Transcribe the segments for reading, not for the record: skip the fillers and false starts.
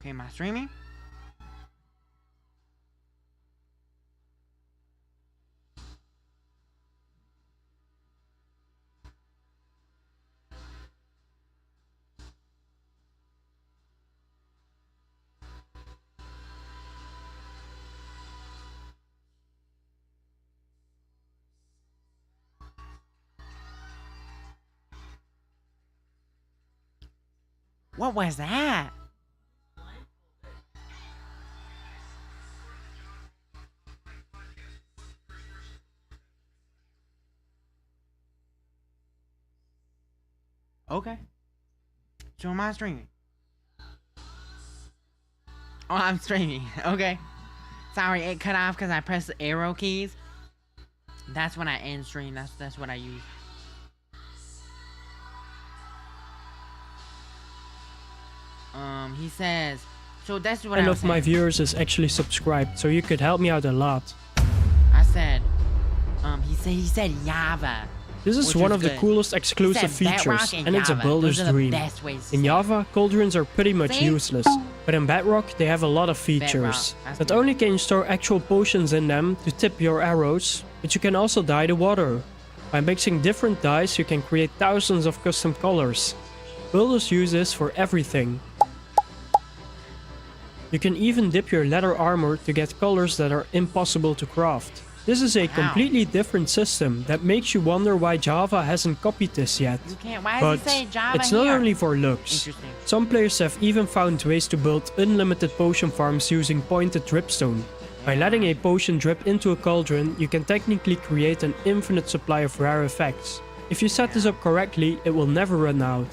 Okay, am I streaming? What was that? Okay. So am I streaming? Oh, I'm streaming. Okay. Sorry, it cut off because I pressed the arrow keys. That's when I end stream. That's what I use. He says, so that's what I was saying. One of my viewers is actually subscribed, so you could help me out a lot. I said, he said Java. This is one of the coolest exclusive features, and it's a builder's dream. In Java, cauldrons are pretty much useless, but in Bedrock they have a lot of features. Not only can you store actual potions in them to tip your arrows, but you can also dye the water. By mixing different dyes you can create thousands of custom colors. Builders use this for everything. You can even dip your leather armor to get colors that are impossible to craft. This is a completely different system that makes you wonder why Java hasn't copied this yet. But it's not only for looks. Some players have even found ways to build unlimited potion farms using pointed dripstone. By letting a potion drip into a cauldron, you can technically create an infinite supply of rare effects. If you set this up correctly, it will never run out.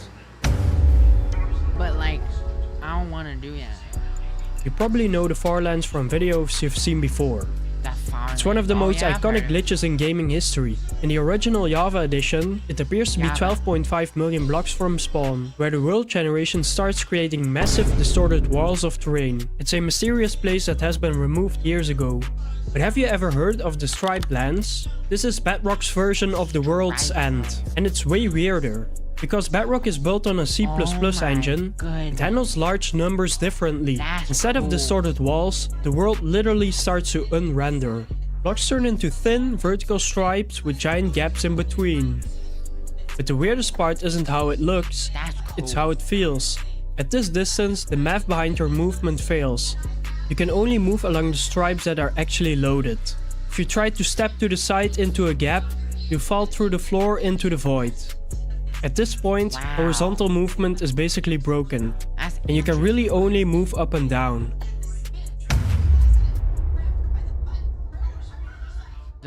But like, I don't want to do that. You probably know the Farlands from videos you've seen before. It's one of the most iconic glitches in gaming history. In the original Java edition, it appears to be 12.5 million blocks from spawn, where the world generation starts creating massive distorted walls of terrain. It's a mysterious place that has been removed years ago. But have you ever heard of the striped lands? This is Bedrock's version of the world's end, and it's way weirder. Because Bedrock is built on a C++ engine, it handles large numbers differently. Instead of distorted walls, the world literally starts to unrender. Blocks turn into thin, vertical stripes with giant gaps in between. But the weirdest part isn't how it looks, it's how it feels. At this distance, the math behind your movement fails. You can only move along the stripes that are actually loaded. If you try to step to the side into a gap, you fall through the floor into the void. At this point, horizontal movement is basically broken, and you can really only move up and down.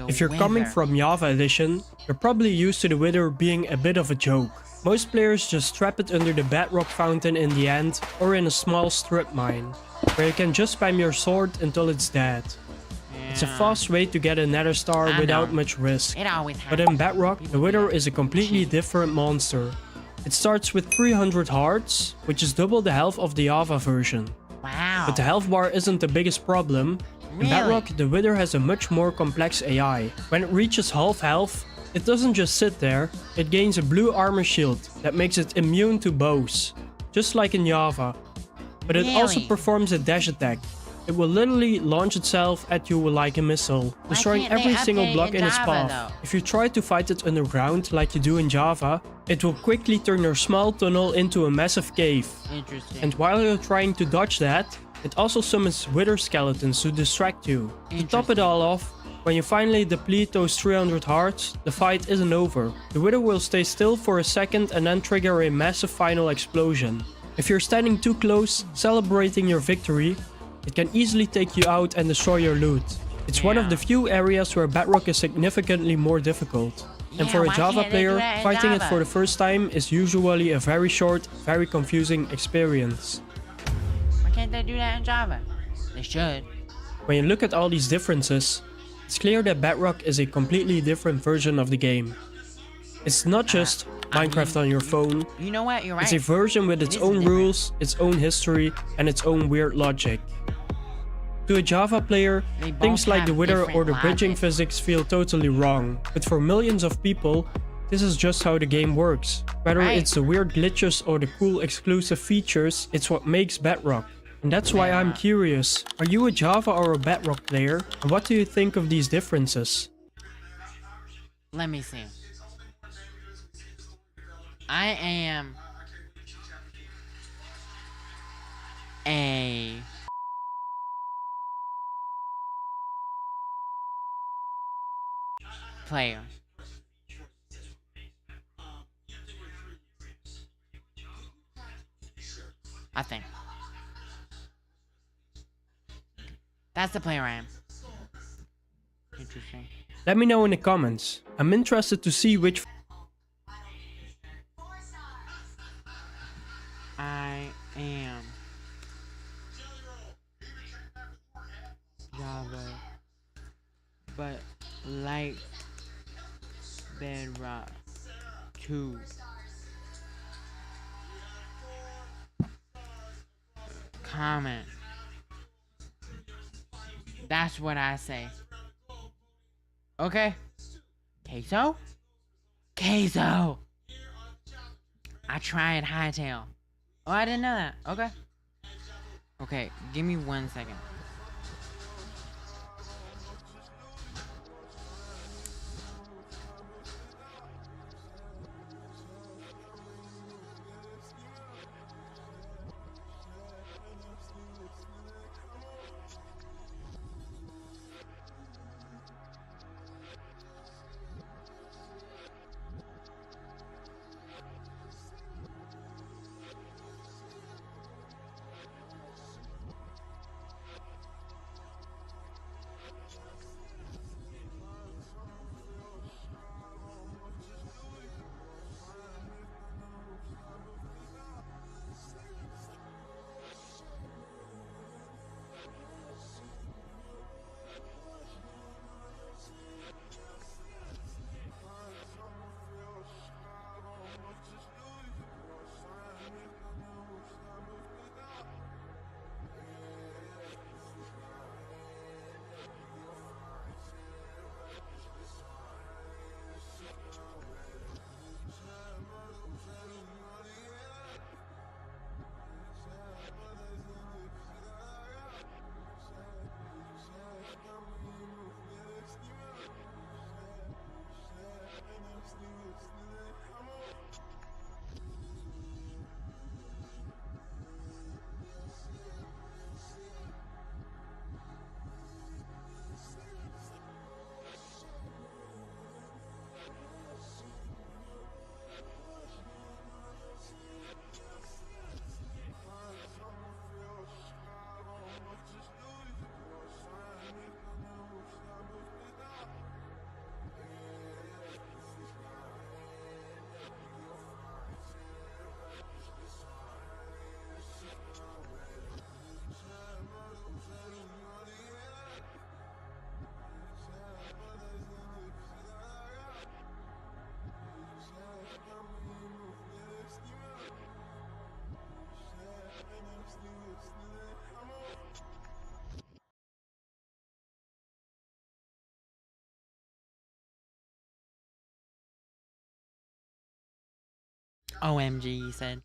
If you're coming from Java Edition, you're probably used to the Wither being a bit of a joke. Most players just trap it under the bedrock fountain in the end, or in a small strip mine, where you can just spam your sword until it's dead. It's a fast way to get a nether star without much risk. But in Bedrock, the Wither is a completely different monster. It starts with 300 hearts, which is double the health of the Java version. But the health bar isn't the biggest problem. In Bedrock, the Wither has a much more complex AI. When it reaches half health, it doesn't just sit there, it gains a blue armor shield that makes it immune to bows, just like in Java. But it also performs a dash attack. It will literally launch itself at you like a missile, destroying every single block in its path. If you try to fight it underground like you do in Java, it will quickly turn your small tunnel into a massive cave. And while you're trying to dodge that, it also summons wither skeletons to distract you. To top it all off, when you finally deplete those 300 hearts, the fight isn't over. The wither will stay still for a second and then trigger a massive final explosion. If you're standing too close, celebrating your victory, it can easily take you out and destroy your loot. It's one of the few areas where Bedrock is significantly more difficult. And for a Java player, fighting it for the first time is usually a very short, very confusing experience. Why can't they do that in Java? They should. When you look at all these differences, it's clear that Bedrock is a completely different version of the game. It's not just Minecraft on your phone. You know what? You're right. It's a version with its own rules, its own history, and its own weird logic. To a Java player, things like the Wither or the bridging physics feel totally wrong, but for millions of people, this is just how the game works. Whether it's the weird glitches or the cool exclusive features, it's what makes Bedrock. And that's why I'm curious. Are you a Java or a Bedrock player? And what do you think of these differences? Let me see. I am a player. I think. That's the player I am. Interesting. Let me know in the comments. I'm interested to see which I am Java, but like Bedrock too. Comment. That's what I say. Okay. Queso? Queso! I tried hightail. Oh, I didn't know that. Okay. Okay, give me 1 second. OMG, you said.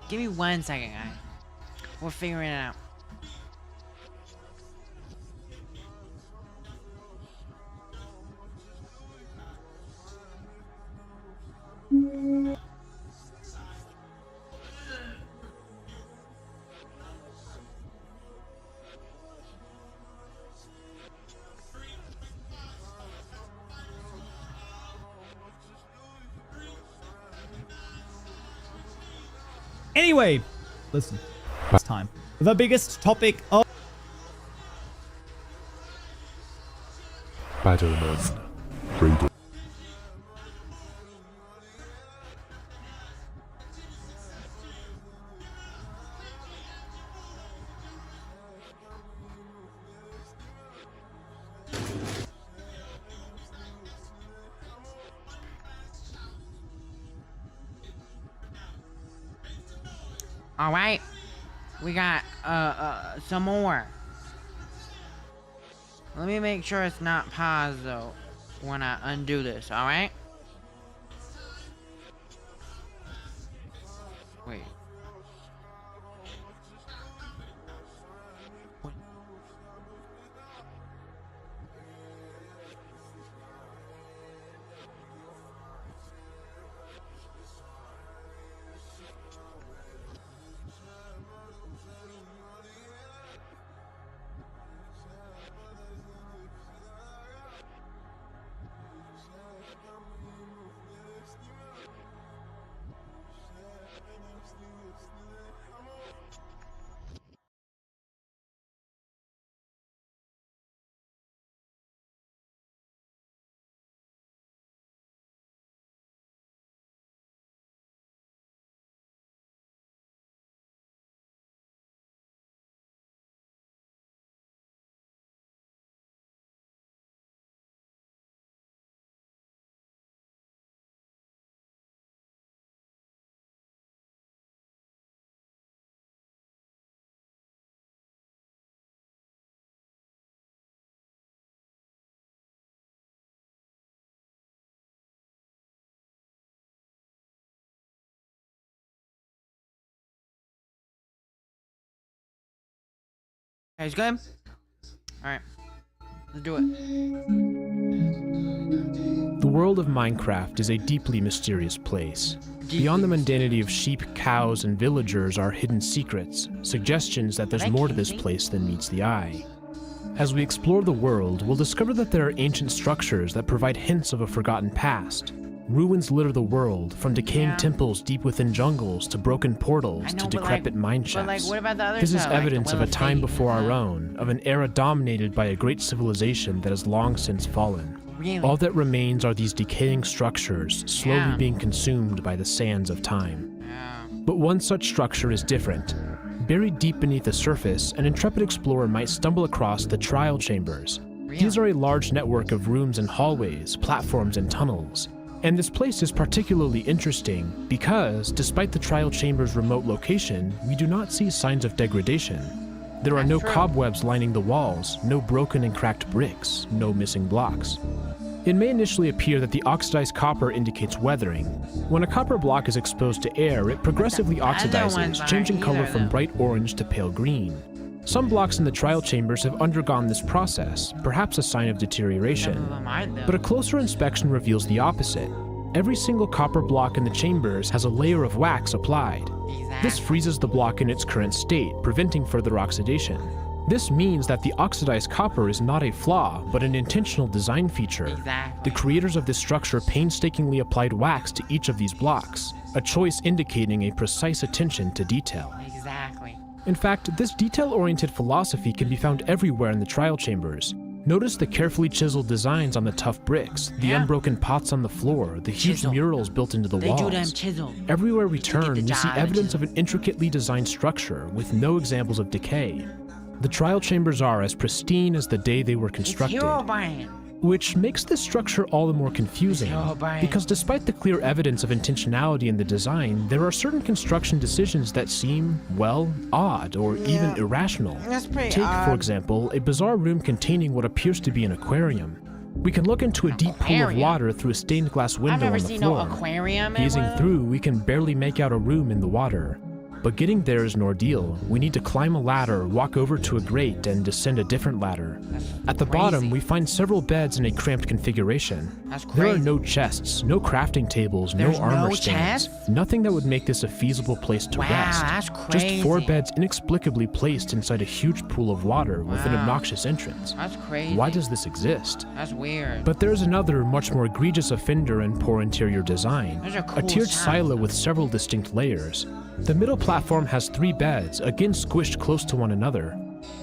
Give me 1 second, guys. We're figuring it out. Anyway, listen, it's time. The biggest topic of Battle of Brayton. All right, we got some more. Let me make sure it's not paused though when I undo this. All right. Wait. Guys, good? Alright. Let's do it. The world of Minecraft is a deeply mysterious place. Beyond the mundanity of sheep, cows, and villagers are hidden secrets, suggestions that there's more to this place than meets the eye. As we explore the world, we'll discover that there are ancient structures that provide hints of a forgotten past. Ruins litter the world, from decaying temples deep within jungles to broken portals to decrepit mine shafts. This is evidence of a time before our own, of an era dominated by a great civilization that has long since fallen. All that remains are these decaying structures, slowly being consumed by the sands of time. But one such structure is different. Buried deep beneath the surface, an intrepid explorer might stumble across the trial chambers. These are a large network of rooms and hallways, platforms and tunnels. And this place is particularly interesting because, despite the trial chamber's remote location, we do not see signs of degradation. There are no cobwebs lining the walls, no broken and cracked bricks, no missing blocks. It may initially appear that the oxidized copper indicates weathering. When a copper block is exposed to air, it progressively oxidizes, changing color from bright orange to pale green. Some blocks in the trial chambers have undergone this process, perhaps a sign of deterioration. But a closer inspection reveals the opposite. Every single copper block in the chambers has a layer of wax applied. This freezes the block in its current state, preventing further oxidation. This means that the oxidized copper is not a flaw, but an intentional design feature. The creators of this structure painstakingly applied wax to each of these blocks, a choice indicating a precise attention to detail. In fact, this detail-oriented philosophy can be found everywhere in the trial chambers. Notice the carefully chiseled designs on the tough bricks, the unbroken pots on the floor, the huge murals built into the walls. Everywhere we turn, we see evidence of an intricately designed structure with no examples of decay. The trial chambers are as pristine as the day they were constructed, which makes this structure all the more confusing, because despite the clear evidence of intentionality in the design, there are certain construction decisions that seem, well, odd or even irrational. Take, for example, a bizarre room containing what appears to be an aquarium. We can look into a deep pool of water through a stained glass window on the floor. Gazing through, we can barely make out a room in the water. but getting there is an ordeal. We need to climb a ladder, walk over to a grate, and descend a different ladder. At the bottom, we find several beds in a cramped configuration. That's There are crazy. no chests, no crafting tables, There's no armor no stands. chests? Nothing that would make this a feasible place to Wow, rest. that's Just 4 crazy. beds inexplicably placed inside a huge pool of water with an Wow. obnoxious entrance. That's crazy. Why does this exist? That's weird. But there's another, much more egregious offender in poor interior design. Those are A cool tiered sounds, silo though. with several distinct layers. The middle platform has 3 beds, again squished close to one another.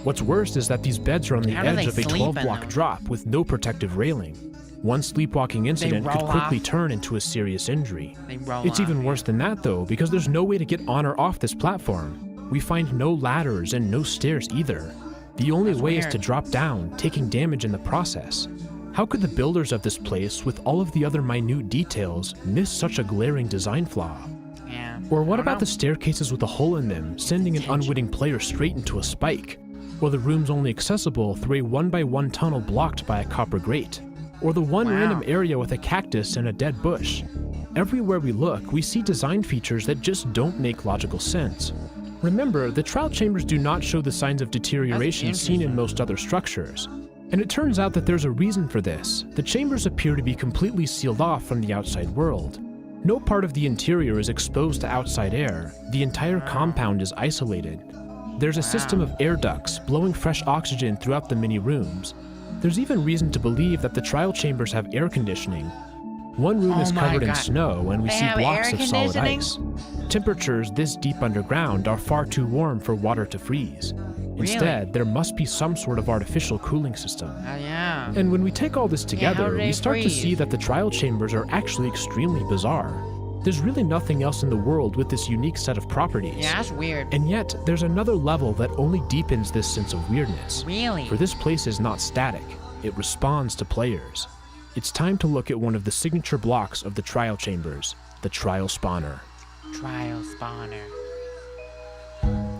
What's worse is that these beds are on the How do edge they of a sleep in 12-block them? drop with no protective railing. One sleepwalking incident could roll quickly off. turn into a serious injury. They roll It's off, even yeah. worse than that though, because there's no way to get on or off this platform. We find no ladders and no stairs either. The only way is weird. to drop down, taking damage in the process. How could the builders of this place, with all of the other minute details, miss such a glaring design flaw? Yeah. Or what I don't about know. the staircases with a hole in them, sending an unwitting player straight into a spike? Or the rooms only accessible through a 1x1 tunnel blocked by a copper grate? Or the one Wow. random area with a cactus and a dead bush? Everywhere we look, we see design features that just don't make logical sense. Remember, the trial chambers do not show the signs of deterioration seen in interesting. most other structures. And it turns out that there's a reason for this. The chambers appear to be completely sealed off from the outside world. No part of the interior is exposed to outside air. The entire compound is isolated. There's a system of air ducts blowing fresh oxygen throughout the many rooms. There's even reason to believe that the trial chambers have air conditioning. One room Oh is my covered in God. snow, and we They see have blocks air of solid conditioning? ice. Temperatures this deep underground are far too warm for water to freeze. Instead, there must be some sort of artificial cooling system. Oh, yeah. And when we take all this how together, do we they start to see freeze? that the trial chambers are actually extremely bizarre. There's really nothing else in the world with this unique set of properties. Yeah, that's weird. And yet, there's another level that only deepens this sense of weirdness. Really? For this place is not static, it responds to players. It's time to look at one of the signature blocks of the trial chambers, the trial spawner. Trial spawner.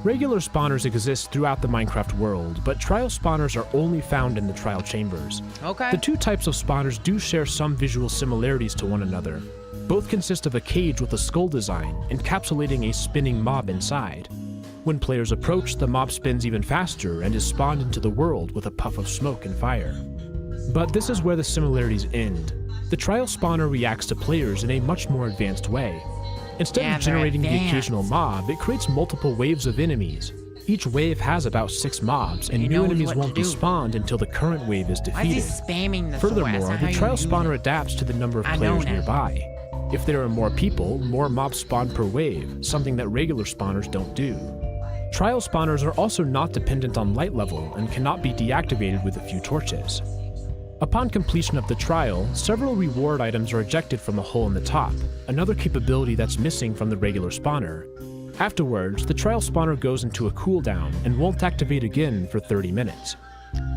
Regular spawners exist throughout the Minecraft world, but trial spawners are only found in the trial chambers. Okay. The two types of spawners do share some visual similarities to one another. Both consist of a cage with a skull design, encapsulating a spinning mob inside. When players approach, the mob spins even faster and is spawned into the world with a puff of smoke and fire. But this is where the similarities end. The trial spawner reacts to players in a much more advanced way. Instead Yeah, of they're generating the advanced. occasional mob, it creates multiple waves of enemies. Each wave has about 6 mobs, and He new knows enemies what won't to be do. spawned until the current wave is Why is he defeated. spamming the sword? That's Furthermore, not how the you trial do spawner that. adapts to the number of I know players that. nearby. If there are more people, more mobs spawn per wave, something that regular spawners don't do. Trial spawners are also not dependent on light level and cannot be deactivated with a few torches. Upon completion of the trial, several reward items are ejected from a hole in the top, another capability that's missing from the regular spawner. Afterwards, the trial spawner goes into a cooldown and won't activate again for 30 minutes.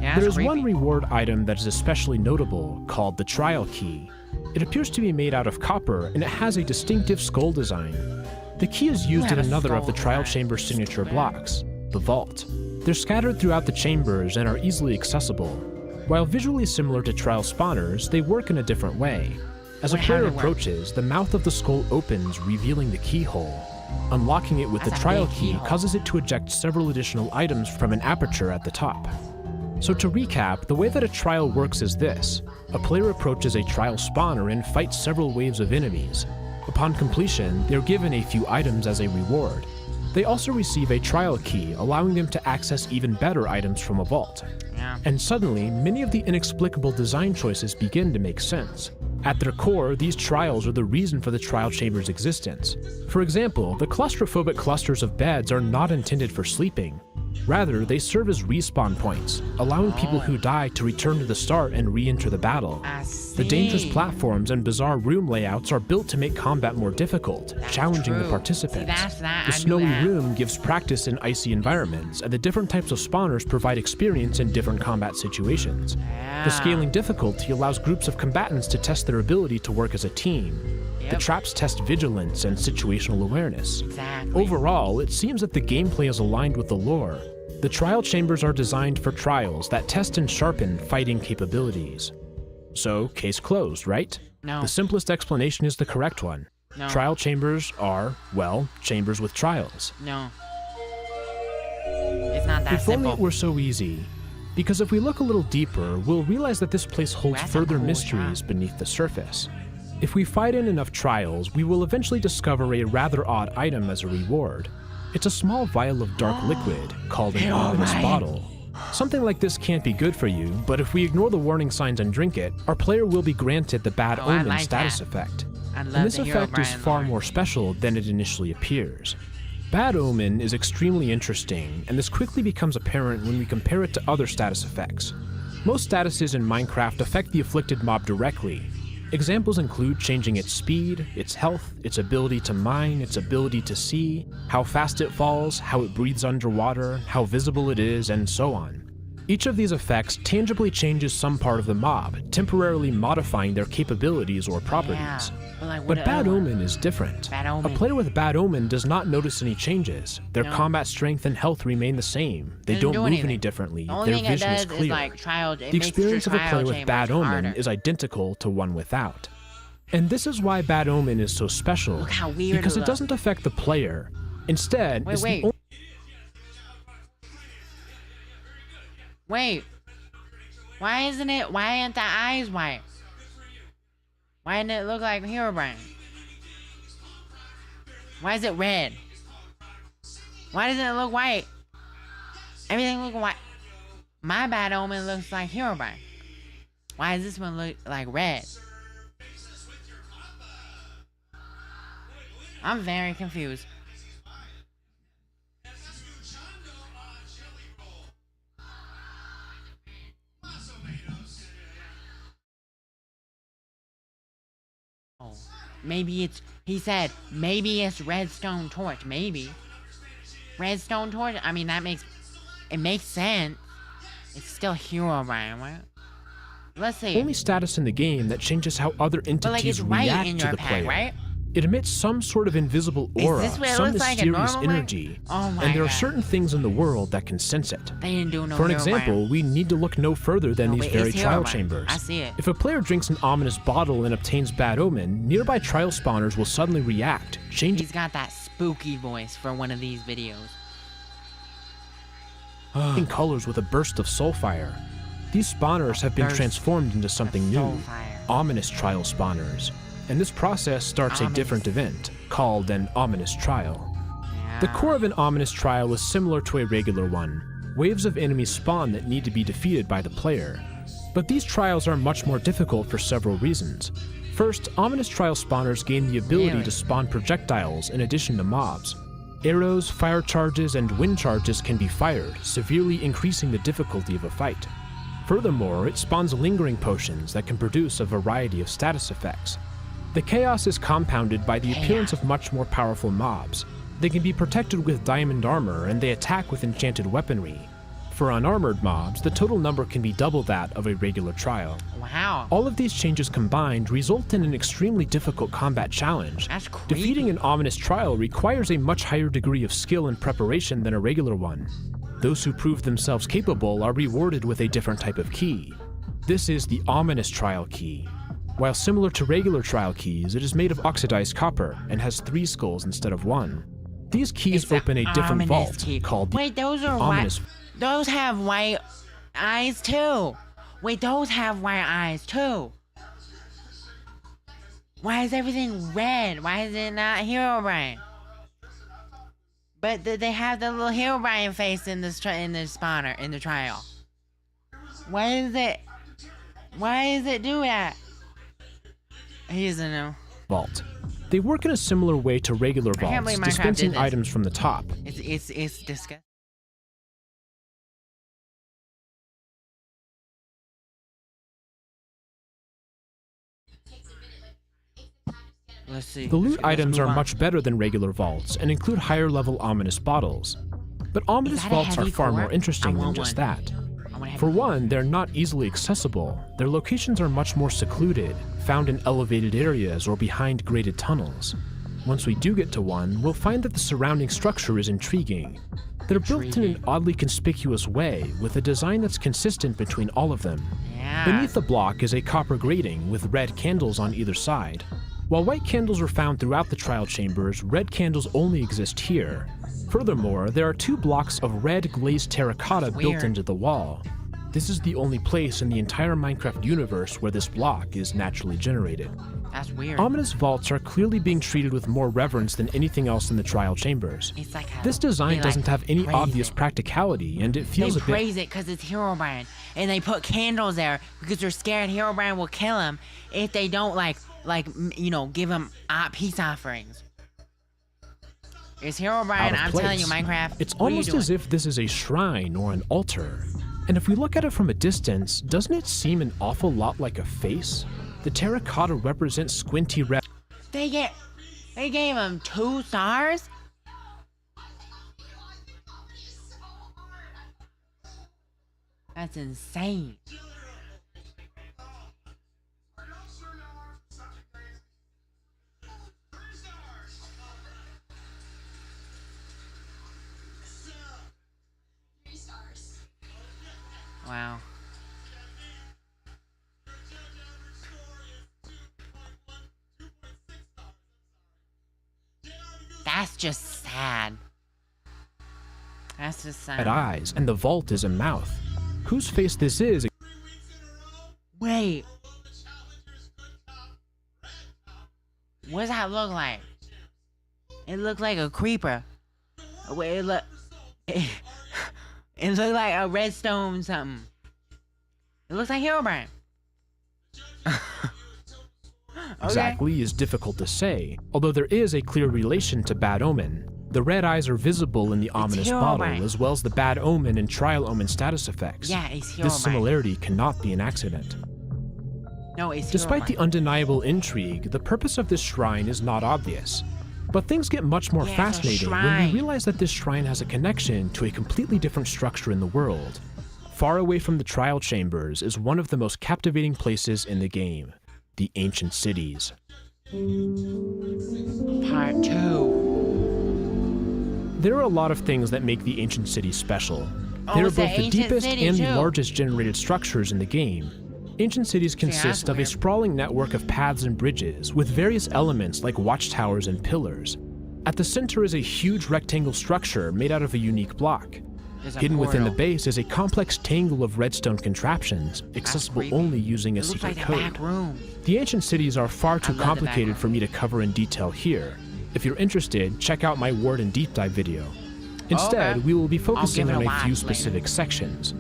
Yeah, There that's is one creepy. reward item that is especially notable, called the trial key. It appears to be made out of copper, and it has a distinctive skull design. The key is used in have a another of the skull trial design. chamber signature Weird. blocks, the vault. They're scattered throughout the chambers and are easily accessible. While visually similar to trial spawners, they work in a different way. As a Wait, how player do they work? approaches, the mouth of the skull opens, revealing the keyhole. Unlocking it with That's the a trial big key keyhole. causes it to eject several additional items from an aperture at the top. So to recap, the way that a trial works is this. A player approaches a trial spawner and fights several waves of enemies. Upon completion, they're given a few items as a reward. They also receive a trial key, allowing them to access even better items from a vault. Yeah. And suddenly, many of the inexplicable design choices begin to make sense. At their core, these trials are the reason for the trial chamber's existence. For example, the claustrophobic clusters of beds are not intended for sleeping. Rather, they serve as respawn points, allowing people who die to return to the start and re-enter the battle. I The dangerous see. platforms and bizarre room layouts are built to make combat more difficult, challenging the true. participants. See, that's that. The I knew snowy that. room gives practice in icy environments, and the different types of spawners provide experience in different combat situations. Yeah. The scaling difficulty allows groups of combatants to test their ability to work as a team. The Yep. traps test vigilance and situational awareness. Exactly. Overall, it seems that the gameplay is aligned with the lore. The trial chambers are designed for trials that test and sharpen fighting capabilities. So, case closed, right? No. The simplest explanation is the correct one. No. Trial chambers are, well, chambers with trials. No. It's not that If only simple. it were so easy. Because if we look a little deeper, we'll realize that this place holds That's a further cool mysteries shot. beneath the surface. If we fight in enough trials, we will eventually discover a rather odd item as a reward. It's a small vial of dark liquid called an ominous bottle. Something like this can't be good for you, but if we ignore the warning signs and drink it, our player will be granted the Bad Oh, I Omen like status that. effect. I love And this the effect is Herobrine far lore. more special than it initially appears. Bad Omen is extremely interesting, and this quickly becomes apparent when we compare it to other status effects. Most statuses in Minecraft affect the afflicted mob directly. Examples include changing its speed, its health, its ability to mine, its ability to see, how fast it falls, how it breathes underwater, how visible it is, and so on. Each of these effects tangibly changes some part of the mob, temporarily modifying their capabilities or properties. Yeah, but, like, what But the Bad other one? Omen is different. Bad A Omen. player with Bad Omen does not notice any changes. Their No. combat strength and health remain the same. They Doesn't don't do move anything. any differently. The only Their thing it vision does is clear. like trial. The experience of a player with Bad Omen is identical to one without. And this is why Bad Omen is so special. Look how weird because it it looks. doesn't affect the player. Instead, Wait, it's wait. the Wait. Why isn't it? Why aren't the eyes white? Why doesn't it look like Herobrine? Why is it red? Why doesn't it look white? Everything look white. My Bad Omen looks like Herobrine. Why does this one look like red? I'm very confused. Oh, maybe it's, he said, maybe it's Redstone Torch, maybe. Redstone Torch? I mean, it makes sense. It's still Herobrine, right? Let's see. only status in the game that changes how other But like, entities it's white react in to your the pack, player. right? It emits some sort of invisible aura, this what it some looks like in mysterious normal life? energy, Oh my and there are God. certain things in the world that can sense it. They didn't do no For an Herobrine. example, we need to look no further than No, these but very it's trial Herobrine. chambers. I see it. If a player drinks an ominous bottle and obtains Bad Omen, nearby trial spawners will suddenly react, changing He's got that spooky voice for one of these videos. colors with a burst of soulfire. These spawners have been Burst transformed into something new, Soulfire. ominous trial spawners. And this process starts a Ominous. different event, called an ominous trial. The Yeah. core of an ominous trial is similar to a regular one. Waves of enemies spawn that need to be defeated by the player. But these trials are much more difficult for several reasons. First, ominous trial spawners gain the ability Really? to spawn projectiles in addition to mobs. Arrows, fire charges, and wind charges can be fired, severely increasing the difficulty of a fight. Furthermore, it spawns lingering potions that can produce a variety of status effects. The chaos is compounded by the appearance of much more powerful mobs. They can be protected with diamond armor, and they attack with enchanted weaponry. For unarmored mobs, the total number can be double that of a regular trial. Wow. All of these changes combined result in an extremely difficult combat challenge. That's creepy. Defeating an ominous trial requires a much higher degree of skill and preparation than a regular one. Those who prove themselves capable are rewarded with a different type of key. This is the ominous trial key. While similar to regular trial keys, it is made of oxidized copper and has 3 skulls instead of 1. These keys It's the open a different ominous vault key. called the Wait, those are ominous. white. Those have white eyes too. Wait, those have white eyes too. Why is everything red? Why is it not Herobrine? But they have the little Herobrine face in this in the spawner in the trial. Why is it? Why does it do that? He doesn't know. Vault. They work in a similar way to regular can't vaults, believe Minecraft dispensing did this. items from the top. It's disgusting. Let's see. The loot Let's items move are on. much better than regular vaults and include higher level ominous bottles. But ominous that a vaults are heavy far core? more interesting I than want just one. that. I wanna have For one, they're not easily accessible. Their locations are much more secluded, found in elevated areas or behind grated tunnels. Once we do get to one, we'll find that the surrounding structure is intriguing. They're built in an oddly conspicuous way, with a design that's consistent between all of them. Yeah. Beneath the block is a copper grating with red candles on either side. While white candles were found throughout the trial chambers, red candles only exist here. Furthermore, there are 2 blocks of red glazed terracotta built into the wall. This is the only place in the entire Minecraft universe where this block is naturally generated. That's weird. Ominous vaults are clearly being treated with more reverence than anything else in the trial chambers. It's like This design doesn't have any obvious it. practicality, and it feels They a bit... praise it because it's Herobrine, and they put candles there because they're scared Herobrine will kill him if they don't give him peace offerings. It's Herobrine. I'm telling you, Minecraft. It's almost as if this is a shrine or an altar. And if we look at it from a distance, doesn't it seem an awful lot like a face? The terracotta represents squinty red. They gave him 2 stars? That's insane. Wow. That's just sad. That's just sad. Eyes, and the vault is a mouth. Whose face this is? Wait. What does that look like? It looked like a creeper. Wait, it looked like a redstone something. It looks like Herobrine. Exactly is difficult to say, although there is a clear relation to Bad Omen. The red eyes are visible in the ominous bottle, as well as the Bad Omen and Trial Omen status effects. Yeah, it's Herobrine. This similarity cannot be an accident. No, it's Despite Herobrine. the undeniable intrigue, the purpose of this shrine is not obvious. But things get much more fascinating when we realize that this shrine has a connection to a completely different structure in the world. Far away from the trial chambers is one of the most captivating places in the game, the ancient cities. Part 2. There are a lot of things that make the ancient cities special. They are both the deepest and the largest generated structures in the game. Ancient cities consist of a sprawling network of paths and bridges, with various elements like watchtowers and pillars. At the center is a huge rectangle structure made out of a unique block. Hidden within the base is a complex tangle of redstone contraptions, accessible only using a secret code. The ancient cities are far too complicated for me to cover in detail here. If you're interested, check out my Warden Deep Dive video. Instead, we will be focusing on a few specific sections.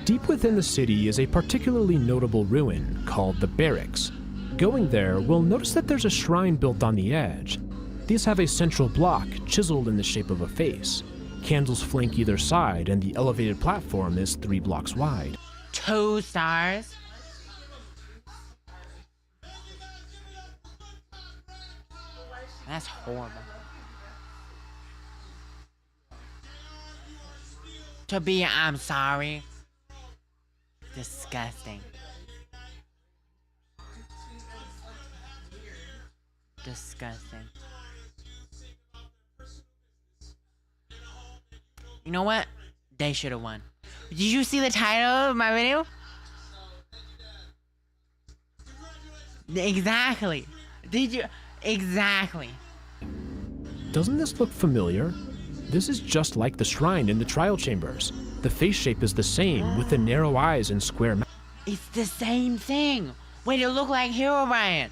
Deep within the city is a particularly notable ruin called the Barracks. Going there, we'll notice that there's a shrine built on the edge. These have a central block chiseled in the shape of a face. Candles flank either side, and the elevated platform is 3 blocks wide. 2 stars? That's horrible. I'm sorry. Disgusting. Disgusting. You know what? They should have won. Did you see the title of my video? Exactly. Did you? Exactly. Doesn't this look familiar? This is just like the shrine in the trial chambers. The face shape is the same, with the narrow eyes and square mouth. It's the same thing. Wait, it look like Herobrine.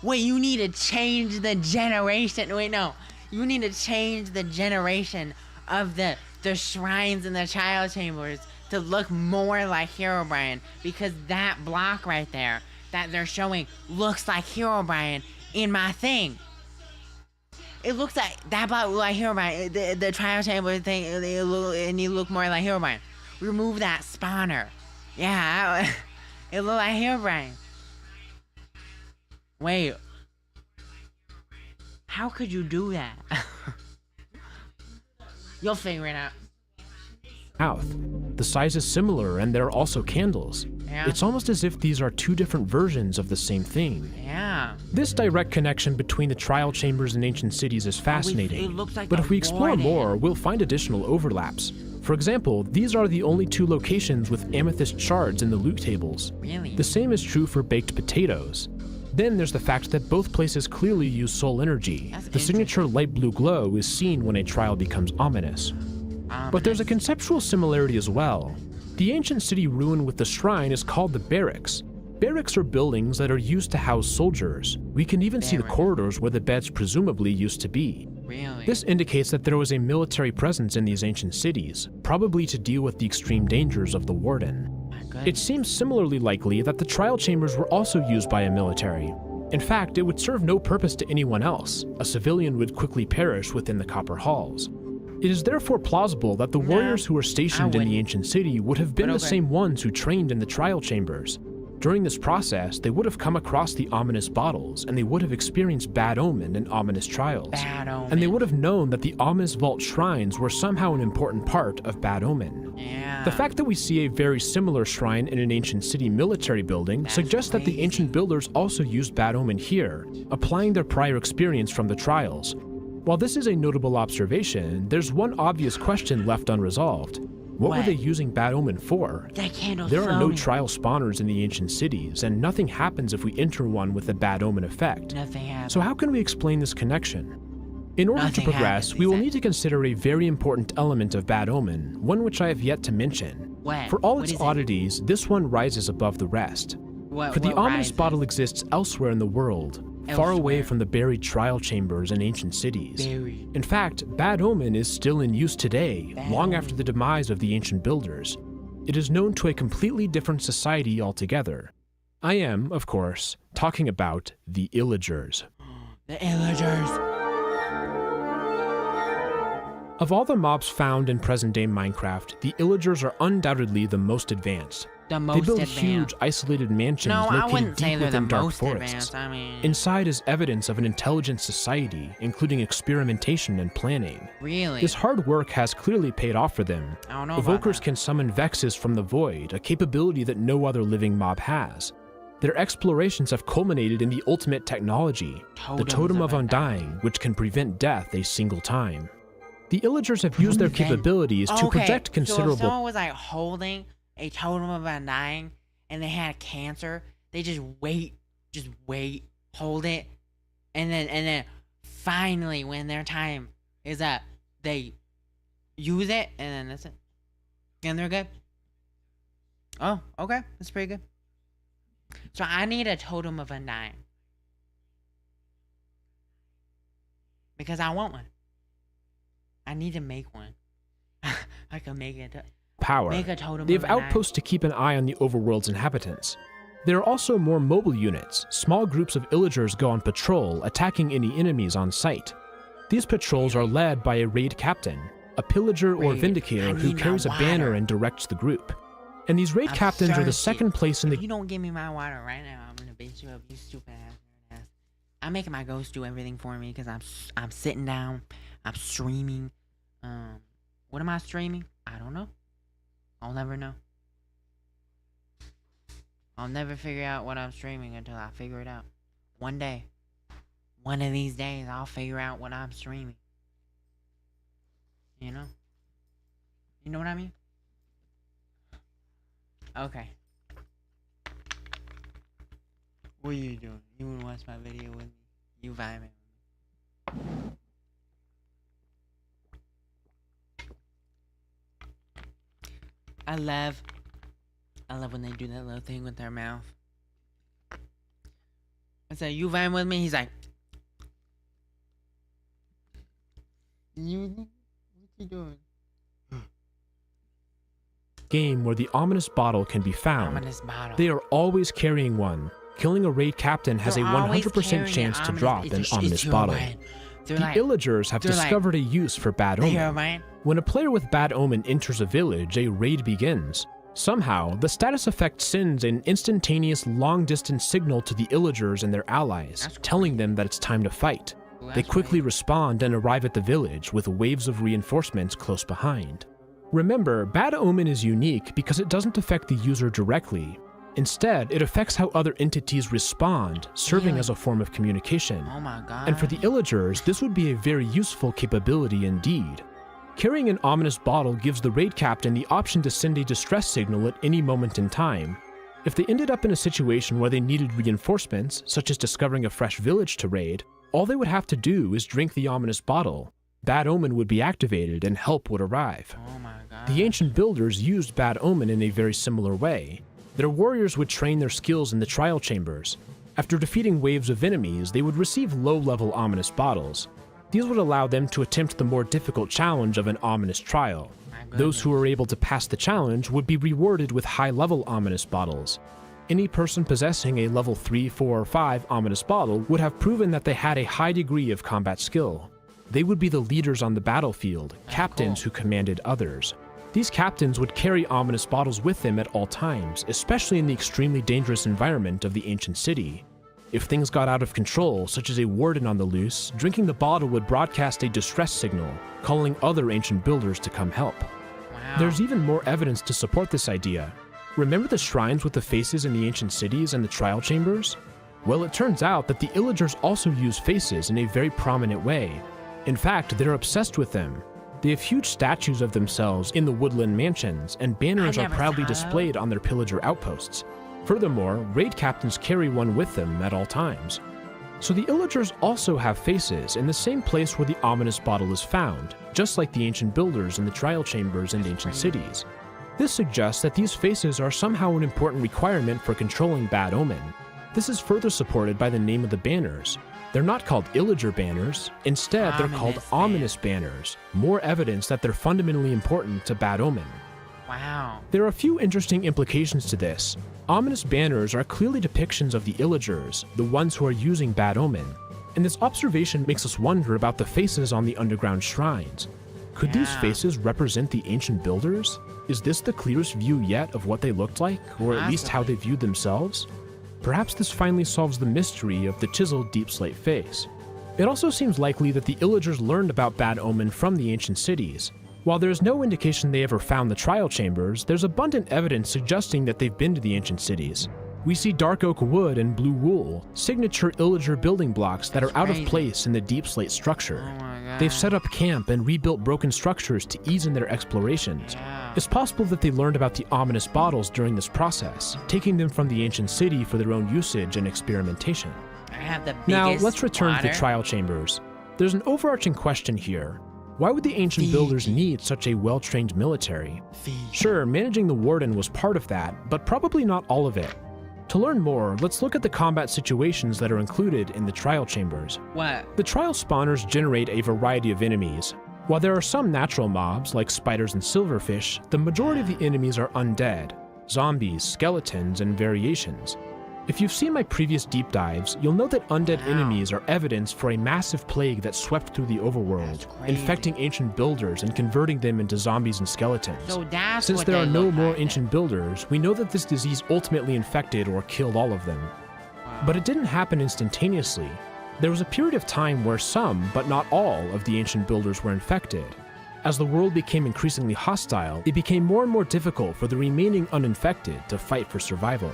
Wait, you need to change the generation. Wait, no. You need to change the generation of the shrines in the trial chambers to look more like Herobrine, because that block right there that they're showing looks like Herobrine in my thing. It looks like that block look like Herobrine. The trial chamber thing, and you look more like Herobrine. Remove that spawner. Yeah, it look like Herobrine. Wait. How could you do that? You'll figure it out. The size is similar, and there are also candles. Yeah. It's almost as if these are 2 different versions of the same thing. Yeah. This direct connection between the trial chambers and ancient cities is fascinating. It looks like but if we explore more, we'll find additional overlaps. For example, these are the only 2 locations with amethyst shards in the loot tables. Really? The same is true for baked potatoes. Then there's the fact that both places clearly use soul energy. That's The signature light blue glow is seen when a trial becomes ominous. But there's a conceptual similarity as well. The ancient city ruin with the shrine is called the barracks. Barracks are buildings that are used to house soldiers. We can even see the corridors where the beds presumably used to be. Really? This indicates that there was a military presence in these ancient cities, probably to deal with the extreme dangers of the warden. It seems similarly likely that the trial chambers were also used by a military. In fact, it would serve no purpose to anyone else. A civilian would quickly perish within the copper halls. It is therefore plausible that the warriors who were stationed in the ancient city would have been the same ones who trained in the trial chambers. During this process, they would have come across the ominous bottles, and they would have experienced bad omen and ominous trials. Bad omen. And they would have known that the ominous vault shrines were somehow an important part of bad omen. Yeah. The fact that we see a very similar shrine in an ancient city military building suggests that the ancient builders also used bad omen here, applying their prior experience from the trials. While this is a notable observation, there's one obvious question left unresolved. What were they using bad omen for? That candle's There are no floating. trial spawners in the ancient cities, and nothing happens if we enter one with a bad omen effect. Nothing happened. So how can we explain this connection? In order Nothing to progress, happens, we will exactly. need to consider a very important element of bad omen, one which I have yet to mention. What? For all What its is it? oddities, this one rises above the rest. For the ominous bottle exists elsewhere in the world, far away Elsewhere. from the buried trial chambers in ancient cities. Buried. In fact, bad omen is still in use today, long after the demise of the ancient builders. It is known to a completely different society altogether. I am, of course, talking about the Illagers. The Illagers. Of all the mobs found in present-day Minecraft, the Illagers are undoubtedly the most advanced. The They most build advanced. huge, isolated mansions No, I located wouldn't say deep they're the within dark most forests. advanced. I mean, Inside is evidence of an intelligent society, including experimentation and planning. really? This hard work has clearly paid off for them. I don't know about Evokers that. can summon Vexes from the void, a capability that no other living mob has. Their explorations have culminated in the ultimate technology, the Totems Totem of of Undying, which can prevent death a single time. The Illagers have used their capabilities to project So if considerable. someone was like holding a totem of undying and they had cancer, they just wait, hold it, and then finally when their time is up, they use it, and then that's it. And they're good. Oh, okay. That's pretty good. So I need a totem of undying. Because I want one. I need to make one. I can make it. Power. Make a totem They have of undying. outposts to keep an eye on the overworld's inhabitants. There are also more mobile units. Small groups of Illagers go on patrol, attacking any enemies on sight. These patrols are led by a raid captain, a pillager or Raid. vindicator I who need my carries a banner water. and directs the group. And these raid I'm captains are the thirsty. second place in If the you don't give me my water right now, I'm gonna beat you up, you stupid ass. I'm making my ghost do everything for me because I'm sitting down, I'm streaming. What am I streaming? I don't know. I'll never know. I'll never figure out what I'm streaming until I figure it out. One day. One of these days, I'll figure out what I'm streaming. You know? You know what I mean? Okay. What are you doing? You wanna watch my video with me? You vibing with me? I love when they do that little thing with their mouth. I said, you vibing with me? He's like, what you doing? game where the ominous bottle can be found. Ominous bottle. They are always carrying one. Killing a raid captain has They're a always 100% carrying chance an to ominous- drop an it's ominous your bottle. right. They're The like, Illagers have they're like- discovered a use for bad they omen. are mine. When a player with bad omen enters a village, a raid begins. Somehow, the status effect sends an instantaneous long-distance signal to the Illagers and their allies, That's telling them that it's time to fight. Well, They that's quickly right. respond and arrive at the village with waves of reinforcements close behind. Remember, bad omen is unique because it doesn't affect the user directly. Instead, it affects how other entities respond, serving Really? as a form of communication. Oh my god. And for the Illagers, this would be a very useful capability indeed. Carrying an ominous bottle gives the raid captain the option to send a distress signal at any moment in time. If they ended up in a situation where they needed reinforcements, such as discovering a fresh village to raid, all they would have to do is drink the ominous bottle. Bad Omen would be activated and help would arrive. Oh my god. The ancient builders used Bad Omen in a very similar way. Their warriors would train their skills in the trial chambers. After defeating waves of enemies, they would receive low-level ominous bottles. These would allow them to attempt the more difficult challenge of an ominous trial. Those who were able to pass the challenge would be rewarded with high-level ominous bottles. Any person possessing a level 3, 4, or 5 ominous bottle would have proven that they had a high degree of combat skill. They would be the leaders on the battlefield, captains who commanded others. These captains would carry ominous bottles with them at all times, especially in the extremely dangerous environment of the ancient city. If things got out of control, such as a warden on the loose, drinking the bottle would broadcast a distress signal, calling other ancient builders to come help. Wow. There's even more evidence to support this idea. Remember the shrines with the faces in the ancient cities and the trial chambers? Well, it turns out that the Illagers also use faces in a very prominent way. In fact, they're obsessed with them. They have huge statues of themselves in the woodland mansions, and banners are proudly displayed on their pillager outposts. Furthermore, raid captains carry one with them at all times. So the Illagers also have faces in the same place where the ominous bottle is found, just like the ancient builders in the trial chambers and ancient cities. This suggests that these faces are somehow an important requirement for controlling Bad Omen. This is further supported by the name of the banners. They're not called Illager banners, instead they're called ominous banners, more evidence that they're fundamentally important to Bad Omen. Wow. There are a few interesting implications to this. Ominous banners are clearly depictions of the Illagers, the ones who are using Bad Omen, and this observation makes us wonder about the faces on the underground shrines. Could these faces represent the ancient builders? Is this the clearest view yet of what they looked like, or at least how they viewed themselves? Perhaps this finally solves the mystery of the chiseled deep slate face. It also seems likely that the Illagers learned about Bad Omen from the ancient cities. While there is no indication they ever found the trial chambers, there's abundant evidence suggesting that they've been to the ancient cities. We see dark oak wood and blue wool, signature Illager building blocks that are out of place in the deep slate structure. Oh my god. They've set up camp and rebuilt broken structures to ease in their explorations. It's possible that they learned about the ominous bottles during this process, taking them from the ancient city for their own usage and experimentation. I have the biggest Now, let's return to the water. trial chambers. There's an overarching question here. Why would the ancient builders need such a well-trained military? Sure, managing the warden was part of that, but probably not all of it. To learn more, let's look at the combat situations that are included in the trial chambers. What? The trial spawners generate a variety of enemies. While there are some natural mobs, like spiders and silverfish, the majority of the enemies are undead, zombies, skeletons, and variations. If you've seen my previous deep dives, you'll know that undead enemies are evidence for a massive plague that swept through the overworld, infecting ancient builders and converting them into zombies and skeletons. So that's Since what there they are no look more like ancient builders, we know that this disease ultimately infected or killed all of them. But it didn't happen instantaneously. There was a period of time where some, but not all, of the ancient builders were infected. As the world became increasingly hostile, it became more and more difficult for the remaining uninfected to fight for survival.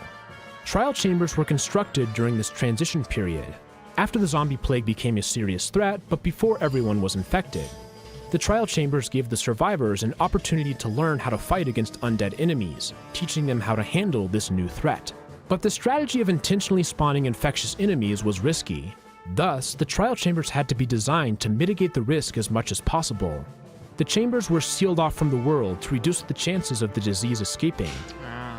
Trial chambers were constructed during this transition period, after the zombie plague became a serious threat, but before everyone was infected. The trial chambers gave the survivors an opportunity to learn how to fight against undead enemies, teaching them how to handle this new threat. But the strategy of intentionally spawning infectious enemies was risky. Thus, the trial chambers had to be designed to mitigate the risk as much as possible. The chambers were sealed off from the world to reduce the chances of the disease escaping.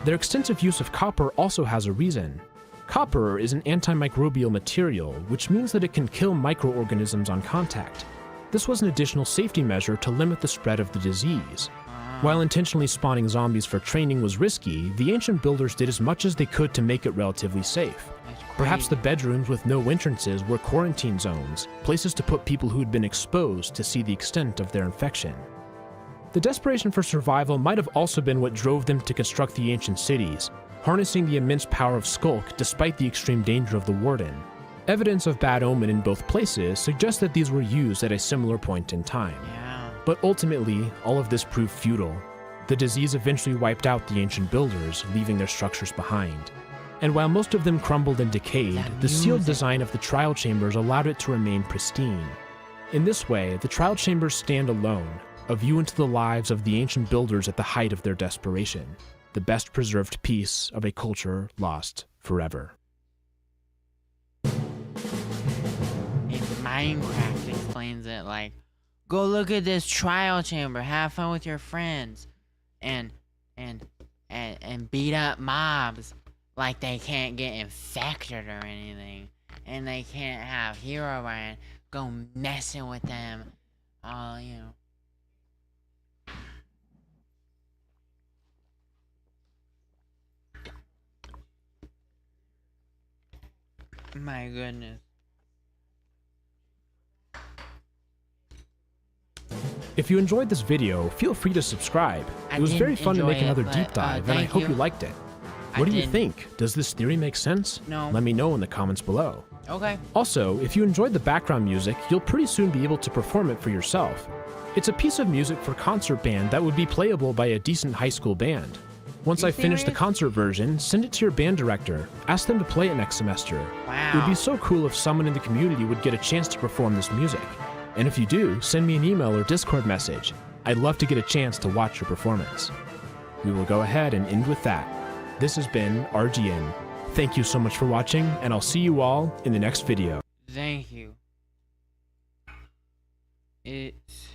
Their extensive use of copper also has a reason. Copper is an antimicrobial material, which means that it can kill microorganisms on contact. This was an additional safety measure to limit the spread of the disease. While intentionally spawning zombies for training was risky, the ancient builders did as much as they could to make it relatively safe. Perhaps the bedrooms with no entrances were quarantine zones, places to put people who had been exposed to see the extent of their infection. The desperation for survival might have also been what drove them to construct the ancient cities, harnessing the immense power of Skulk despite the extreme danger of the Warden. Evidence of Bad Omen in both places suggests that these were used at a similar point in time. But ultimately, all of this proved futile. The disease eventually wiped out the ancient builders, leaving their structures behind. And while most of them crumbled and decayed, the sealed design of the trial chambers allowed it to remain pristine. In this way, the trial chambers stand alone, a view into the lives of the ancient builders at the height of their desperation. the best preserved piece of a culture lost forever. In Minecraft explains it like, go look at this trial chamber, have fun with your friends, and beat up mobs like they can't get infected or anything, and they can't have Herobrine go messing with them, all, you know. My goodness. If you enjoyed this video, feel free to subscribe. It was very fun to make another deep dive, and I hope you liked it. What do you think? Does this theory make sense? No. Let me know in the comments below. Okay. Also, if you enjoyed the background music, you'll pretty soon be able to perform it for yourself. It's a piece of music for concert band that would be playable by a decent high school band. Once I finish the concert version, send it to your band director. Ask them to play it next semester. Wow. It would be so cool if someone in the community would get a chance to perform this music. And if you do, send me an email or Discord message. I'd love to get a chance to watch your performance. We will go ahead and end with that. This has been RGN. Thank you so much for watching, and I'll see you all in the next video. Thank you. It's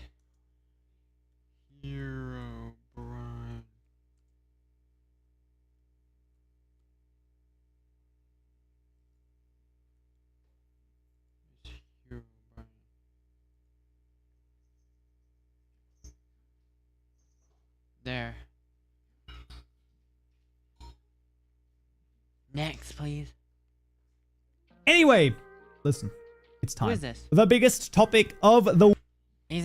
Herobrine. It's Herobrine. There. Next, please. Anyway, listen, it's time. Who is this? The biggest topic of the Is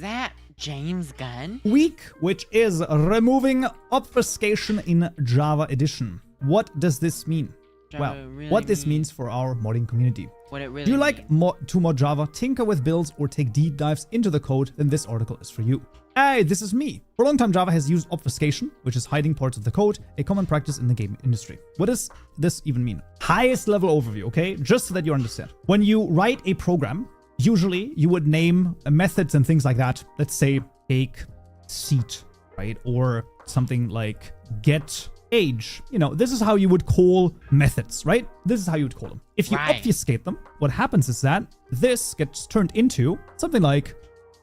that James Gunn? week, which is removing obfuscation in Java Edition. What does this mean? Well, what this means for our modding community. What it really Do you like to mod Java, tinker with builds, or take deep dives into the code? Then this article is for you. Hey, this is me. For a long time, Java has used obfuscation, which is hiding parts of the code, a common practice in the game industry. What does this even mean? Highest level overview, okay? Just so that you understand. When you write a program, usually you would name methods and things like that. Let's say take seat, right? Or something like get age. You know, this is how you would call methods, right? This is how you would call them. If you obfuscate them, what happens is that this gets turned into something like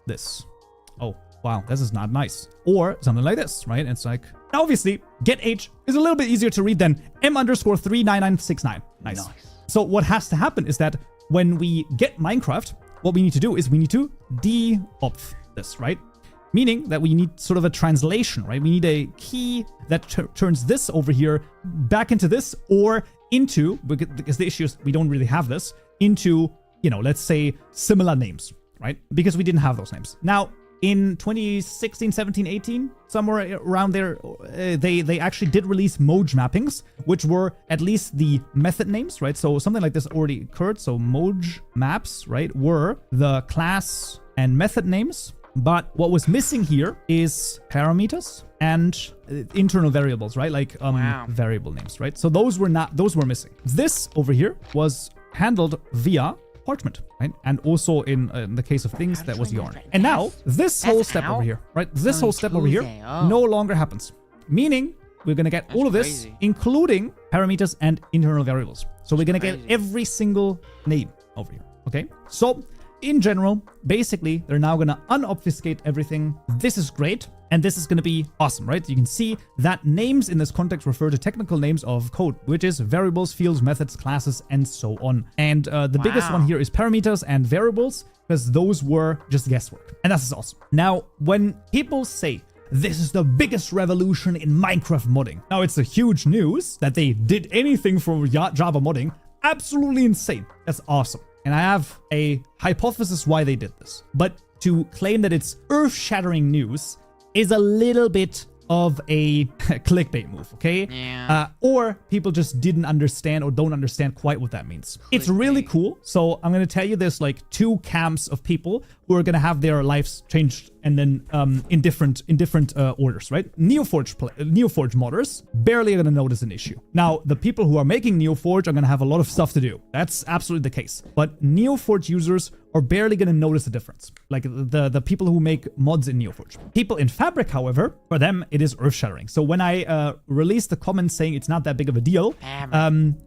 this. Oh, wow, this is not nice. Or something like this, right? It's like, now obviously, get age is a little bit easier to read than m_39969. Nice. So what has to happen is that when we get Minecraft, what we need to do is we need to de-opf this, right? Meaning that we need sort of a translation, right? We need a key that turns this over here back into this, or into, because the issue is we don't really have this, into, you know, let's say similar names, right? Because we didn't have those names. Now, in 2016, 17, 18, somewhere around there, they actually did release Moj mappings, which were at least the method names, right? So something like this already occurred. So Moj maps, right, were the class and method names. But what was missing here is parameters and internal variables, right? Like variable names, right? So those were missing. This over here was handled via parchment, right? And also in the case of things, that was yarn. And now this whole step over here, right? This whole step over here no longer happens. Meaning we're going to get all of this, including parameters and internal variables. So we're going to get every single name over here, okay? So in general, basically, they're now going to unobfuscate everything. This is great, and this is going to be awesome, right? You can see that names in this context refer to technical names of code, which is variables, fields, methods, classes, and so on. And the biggest one here is parameters and variables, because those were just guesswork. And that's awesome. Now, when people say, this is the biggest revolution in Minecraft modding. Now, it's a huge news that they did anything for Java modding. Absolutely insane. That's awesome. And I have a hypothesis why they did this. But to claim that it's earth-shattering news is a little bit of a clickbait move, okay? Yeah. Or people just didn't understand or don't understand quite what that means. It's really cool. So I'm going to tell you there's like two camps of people who are going to have their lives changed and then in different orders, right? Neoforge modders barely going to notice an issue. Now, the people who are making Neoforge are going to have a lot of stuff to do. That's absolutely the case. But Neoforge users are barely going to notice a difference. Like the people who make mods in Neoforge. People in Fabric, however, for them, it is earth-shattering. So when I released the comment saying it's not that big of a deal,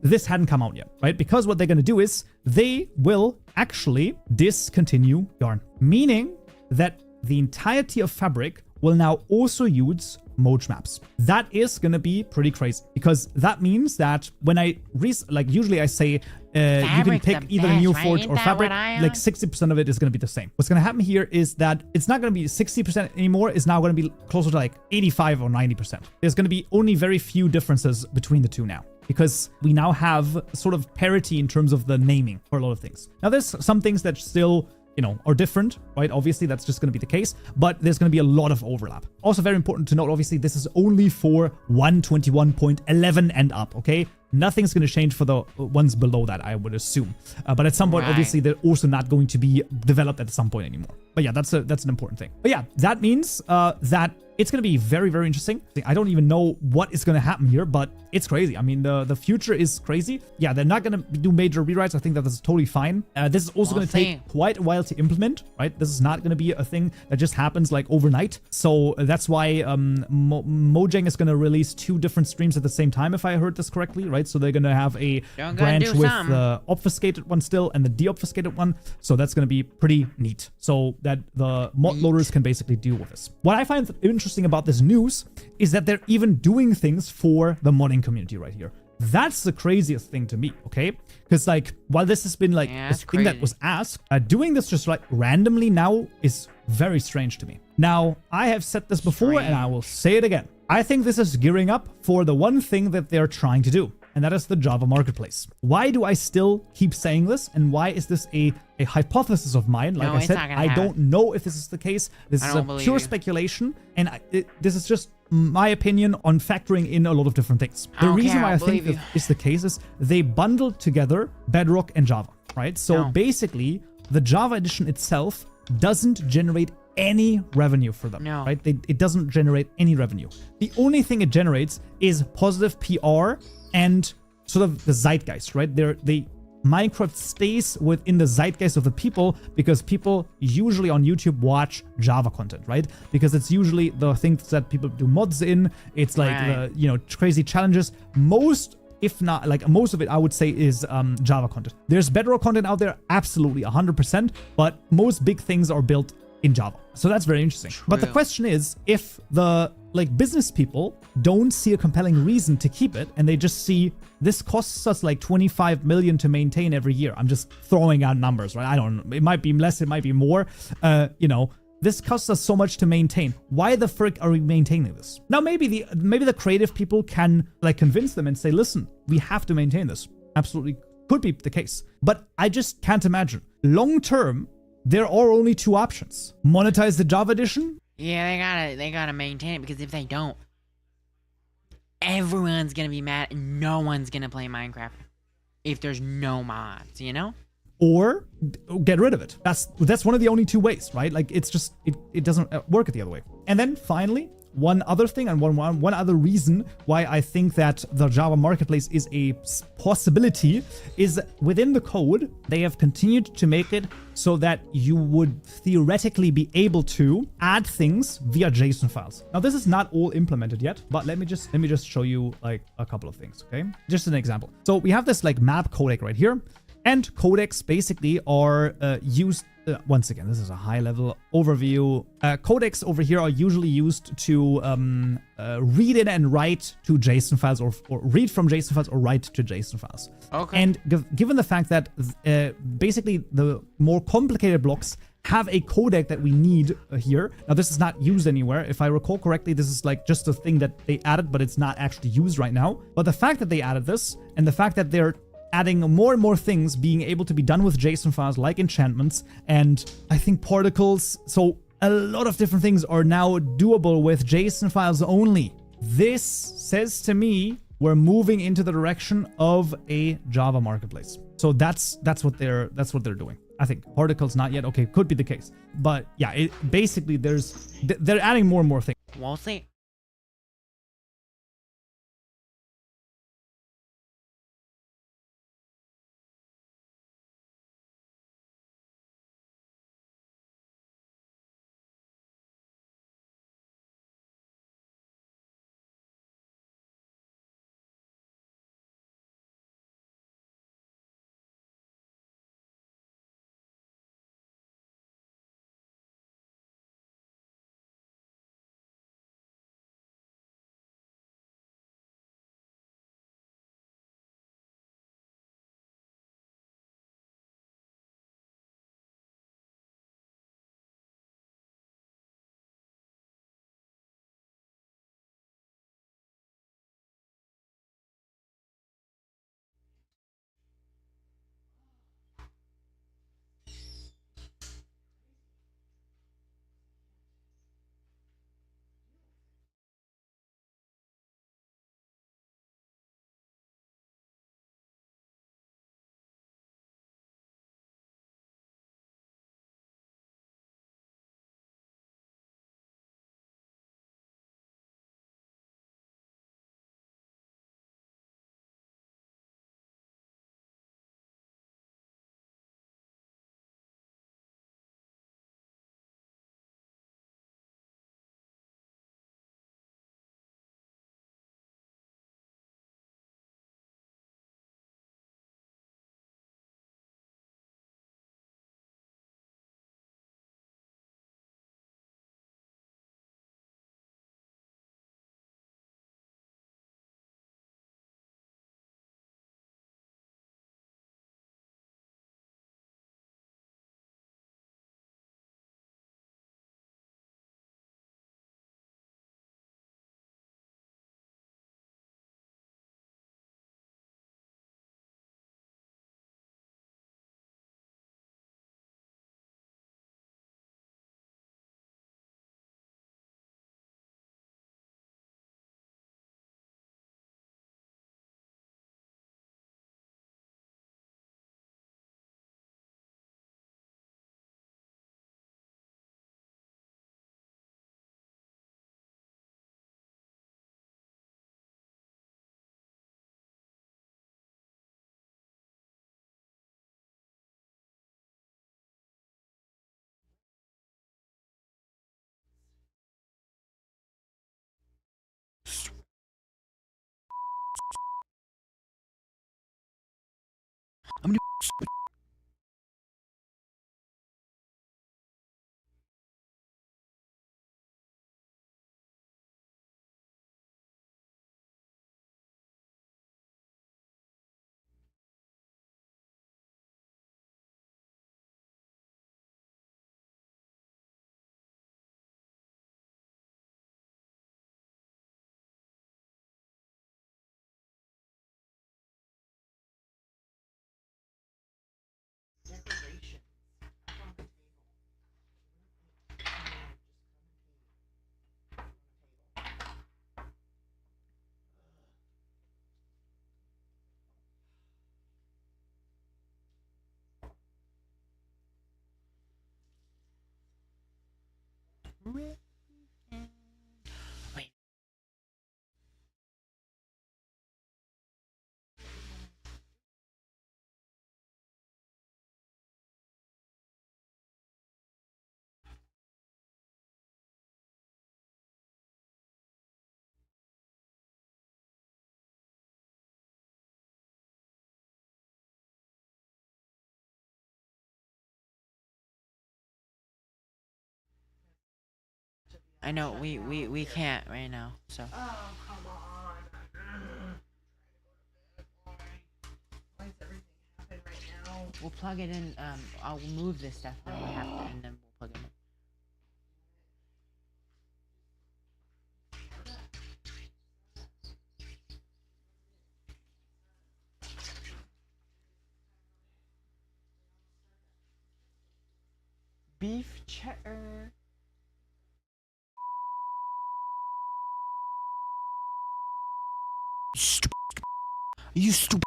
this hadn't come out yet, right? Because what they're going to do is they will actually discontinue Yarn, meaning that the entirety of Fabric will now also use Moj maps. That is going to be pretty crazy, because that means that when I usually I say you can pick either Neoforge or Fabric, like 60% of it is going to be the same. What's going to happen here is that it's not going to be 60% anymore. It's now going to be closer to like 85 or 90%. There's going to be only very few differences between the two now, because we now have sort of parity in terms of the naming for a lot of things. Now, there's some things that still, you know, are different, right? Obviously, that's just going to be the case, but there's going to be a lot of overlap. Also, very important to note, obviously, this is only for 121.11 and up, okay? Nothing's going to change for the ones below that, I would assume. But at some point, obviously, they're also not going to be developed at some point anymore. But yeah, that's an important thing. But yeah, that means that it's going to be very, very interesting. I don't even know what is going to happen here, but it's crazy. I mean, the future is crazy. Yeah, they're not going to do major rewrites. I think that is totally fine. This is also going to take quite a while to implement, right? This is not going to be a thing that just happens like overnight. So that's why Mojang is going to release 2 different streams at the same time, if I heard this correctly, right? So they're going to have a branch with the obfuscated one still and the deobfuscated one. So that's going to be pretty neat. So that the mod loaders can basically deal with this. What I find interesting about this news is that they're even doing things for the modding community right here. That's the craziest thing to me, okay? Because like, while this has been like this thing that was asked, doing this just like randomly now is very strange to me. Now, I have said this before and I will say it again. I think this is gearing up for the one thing that they're trying to do, and that is the Java marketplace. Why do I still keep saying this, and why is this a hypothesis of mine? Like I said, I don't know if this is the case. This is a pure speculation, and this is just my opinion on factoring in a lot of different things. The reason why I think this is the case is they bundled together Bedrock and Java, right? So basically, the Java edition itself doesn't generate any revenue for them, right? It doesn't generate any revenue. The only thing it generates is positive PR and sort of the zeitgeist, right? Minecraft stays within the zeitgeist of the people because people usually on YouTube watch Java content, right? Because it's usually the things that people do mods in. It's like the, you know, crazy challenges. Most, if not like most of it, I would say is Java content. There's Bedrock content out there, absolutely 100%, but most big things are built in Java. So that's very interesting. But the question is, if the like business people don't see a compelling reason to keep it, and they just see this costs us like 25 million to maintain every year. I'm just throwing out numbers, right? I don't know. It might be less, it might be more. You know, this costs us so much to maintain. Why the frick are we maintaining this? Now, maybe the creative people can like convince them and say, listen, we have to maintain this. Absolutely could be the case. But I just can't imagine. Long term, there are only 2 options. Monetize the Java edition. Yeah, they gotta maintain it, because if they don't, everyone's gonna be mad and no one's gonna play Minecraft if there's no mods, you know? Or get rid of it. That's one of the only 2 ways, right? Like it's just it doesn't work the other way. And then finally, one other thing and one other reason why I think that the Java marketplace is a possibility is within the code, they have continued to make it so that you would theoretically be able to add things via JSON files. Now, this is not all implemented yet, but let me just show you like a couple of things, okay? Just an example. So we have this like map codec right here, and codecs basically are used. Once again, this is a high-level overview. Codecs over here are usually used to read in and write to JSON files, or read from JSON files or write to JSON files. Okay. And given the fact that basically the more complicated blocks have a codec that we need here. Now, this is not used anywhere. If I recall correctly, this is like just a thing that they added, but it's not actually used right now. But the fact that they added this, and the fact that they're adding more and more things being able to be done with JSON files like enchantments and I think particles. So a lot of different things are now doable with JSON files only. This says to me we're moving into the direction of a Java marketplace. So that's what they're doing. I think. Particles not yet. Okay, could be the case. But yeah, basically they're adding more and more things. We'll see. I'm gonna Wait. I know we can't right now, so. Oh, come on. Why does everything happen right now? We'll plug it in. I'll move this stuff, and we have to, and then we'll plug it in. Beef cheddar. Stupid. You stupid.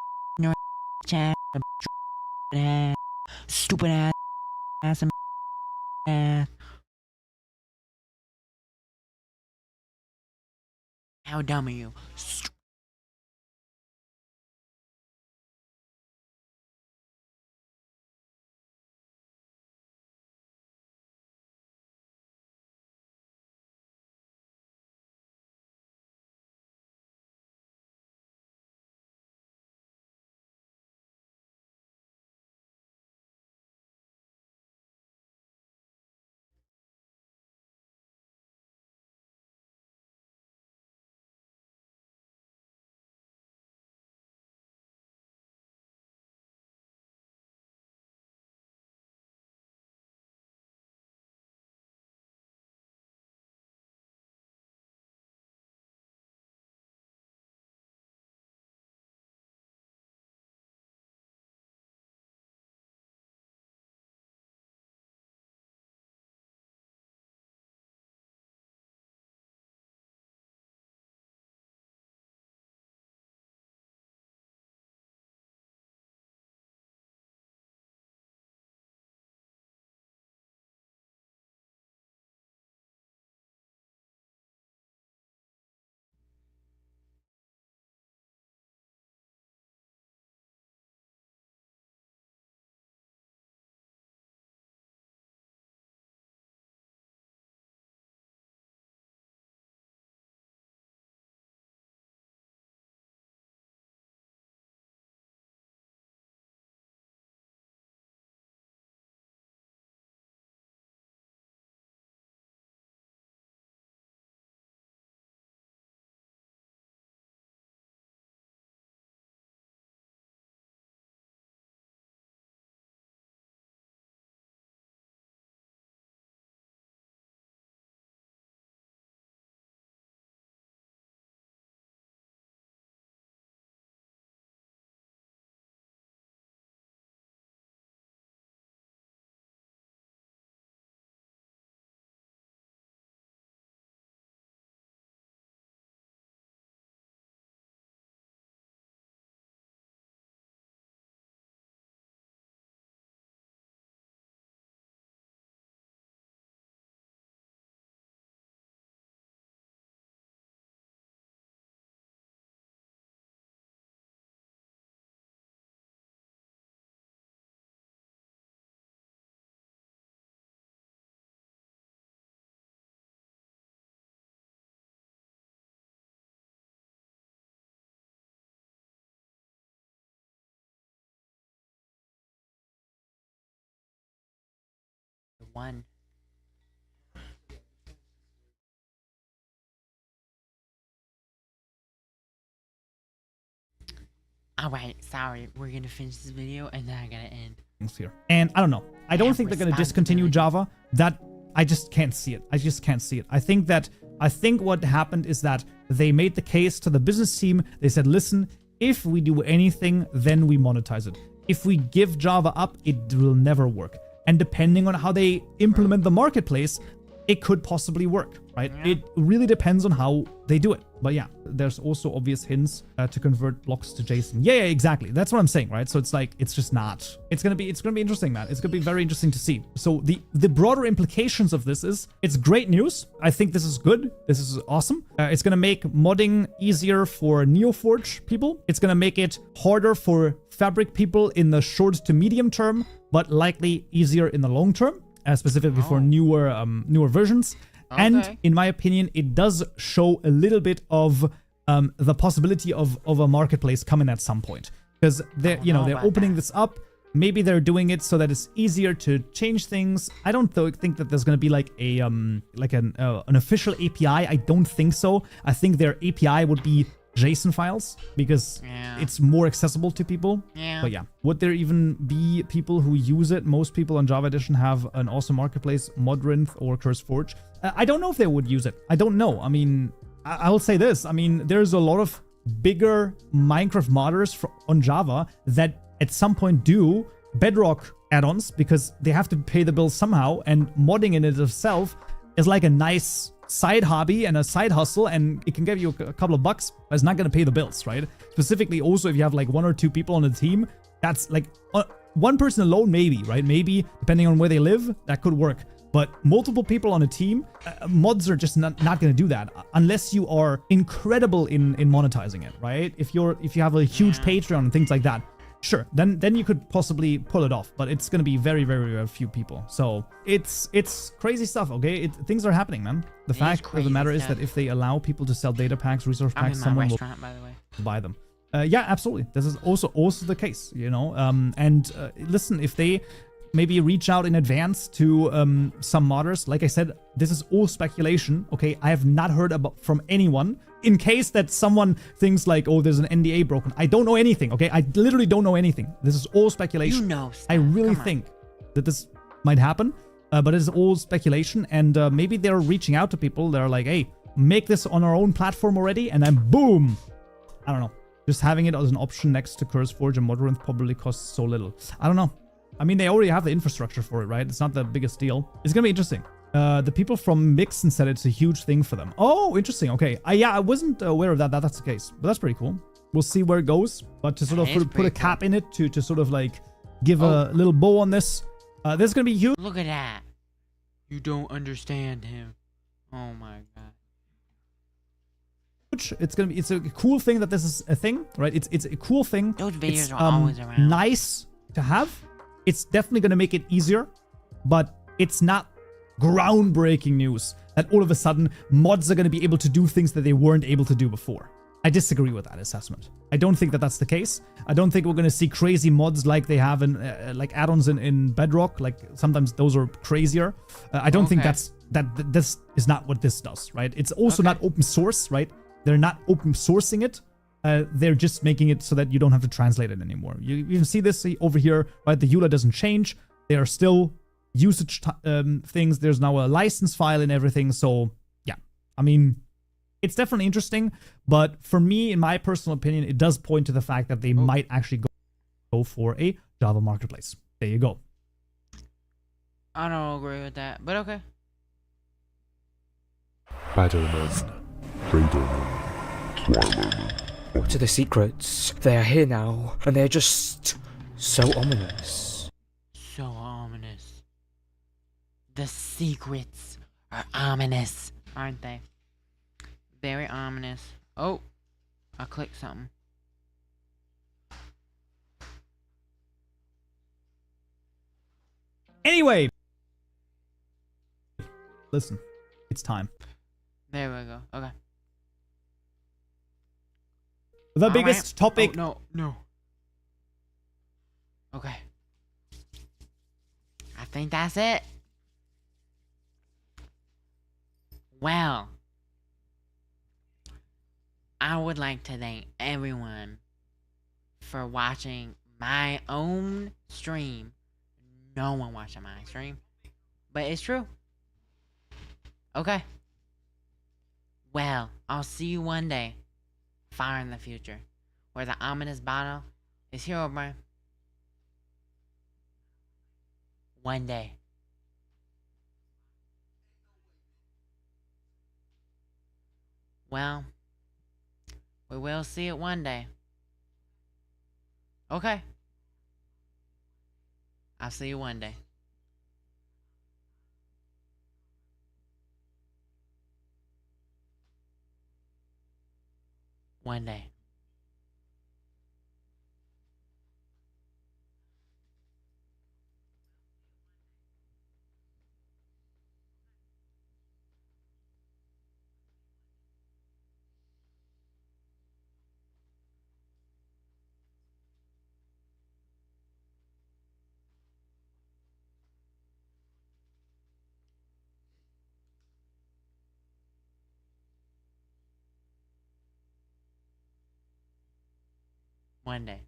Stupid ass. Have some math. How dumb are you? One. Alright, sorry. We're gonna finish this video and then I'm gonna end. Here. And I don't know. I don't Have think they're going to discontinue Java. That I just can't see it. I just can't see it. I think what happened is that they made the case to the business team. They said, listen, if we do anything, then we monetize it. If we give Java up, it will never work. And depending on how they implement the marketplace, it could possibly work, right? Yeah. It really depends on how they do it. But yeah, there's also obvious hints to convert blocks to JSON. Yeah, exactly. That's what I'm saying, right? So it's like, it's just not. It's gonna be interesting, man. It's gonna be very interesting to see. So the broader implications of this is, it's great news. I think this is good. This is awesome. It's gonna make modding easier for NeoForge people. It's gonna make it harder for Fabric people in the short to medium term, but likely easier in the long term. Specifically for newer versions. Okay. And in my opinion, it does show a little bit of the possibility of a marketplace coming at some point, because they're they're opening this up. Maybe they're doing it so that it's easier to change things. I don't think that there's going to be like a an official API. I don't think so. I think their API would be JSON files because it's more accessible to people. Yeah. But yeah, would there even be people who use it? Most people on Java Edition have an awesome marketplace, Modrinth or CurseForge. I don't know if they would use it. I don't know. I mean, I'll say this. I mean, there's a lot of bigger Minecraft modders on Java that at some point do Bedrock add-ons because they have to pay the bills somehow, and modding in it itself is like a nice side hobby and a side hustle, and it can give you a couple of bucks, but it's not going to pay the bills, right? Specifically also if you have like 1 or 2 people on the team, that's like one person alone, maybe, right? Maybe, depending on where they live, that could work. But multiple people on a team, mods are just not going to do that unless you are incredible in monetizing it, right? If you have a huge Patreon and things like that, sure, then you could possibly pull it off. But it's going to be very, very, very few people. So it's crazy stuff, okay? Things are happening, man. The fact of the matter is that if they allow people to sell data packs, resource packs, someone will by the way. buy them. Yeah, absolutely. This is also the case, you know. Listen, if they maybe reach out in advance to some modders. Like I said, this is all speculation, okay? I have not heard from anyone. In case that someone thinks like, oh, there's an NDA broken. I don't know anything, okay? I literally don't know anything. This is all speculation. You know stuff. I really think that this might happen, but it is all speculation. And maybe they're reaching out to people. They're like, hey, make this on our own platform already. And then boom. I don't know. Just having it as an option next to CurseForge and Modrinth probably costs so little. I don't know. I mean, they already have the infrastructure for it, right? It's not the biggest deal. It's gonna be interesting. The people from Mixon said it's a huge thing for them. Oh, interesting. Okay. I wasn't aware of that that's the case. But that's pretty cool. We'll see where it goes. But to sort of put a cap in it, to sort of like give a little bow on this, this is gonna be huge. Look at that. You don't understand him. Oh my god. It's a cool thing that this is a thing, right? It's a cool thing. Those videos are always around. Nice to have. It's definitely going to make it easier, but it's not groundbreaking news that all of a sudden mods are going to be able to do things that they weren't able to do before. I disagree with that assessment. I don't think that that's the case. I don't think we're going to see crazy mods like they have in like add-ons in Bedrock. Like sometimes those are crazier. I don't think this is not what this does, right? It's also not open source, right? They're not open sourcing it. They're just making it so that you don't have to translate it anymore. You can see this over here, right? The EULA doesn't change. There are still usage things. There's now a license file and everything. So yeah, I mean, it's definitely interesting. But for me, in my personal opinion, it does point to the fact that they might actually go for a Java marketplace. There you go. I don't agree with that, but okay. Battleman, BRAYTON, Twilight. What are the secrets? They are here now, and they're just so ominous. So ominous. The secrets are ominous, aren't they? Very ominous. Oh, I clicked something. Anyway, listen, it's time. There we go. Okay. The biggest topic. Oh, no. Okay. I think that's it. Well, I would like to thank everyone for watching my own stream. No one watching my stream, but it's true. Okay. Well, I'll see you one day. Far in the future, where the ominous bottle is Herobrine. One day. Well, we will see it one day. Okay. I'll see you one day. One day. One day.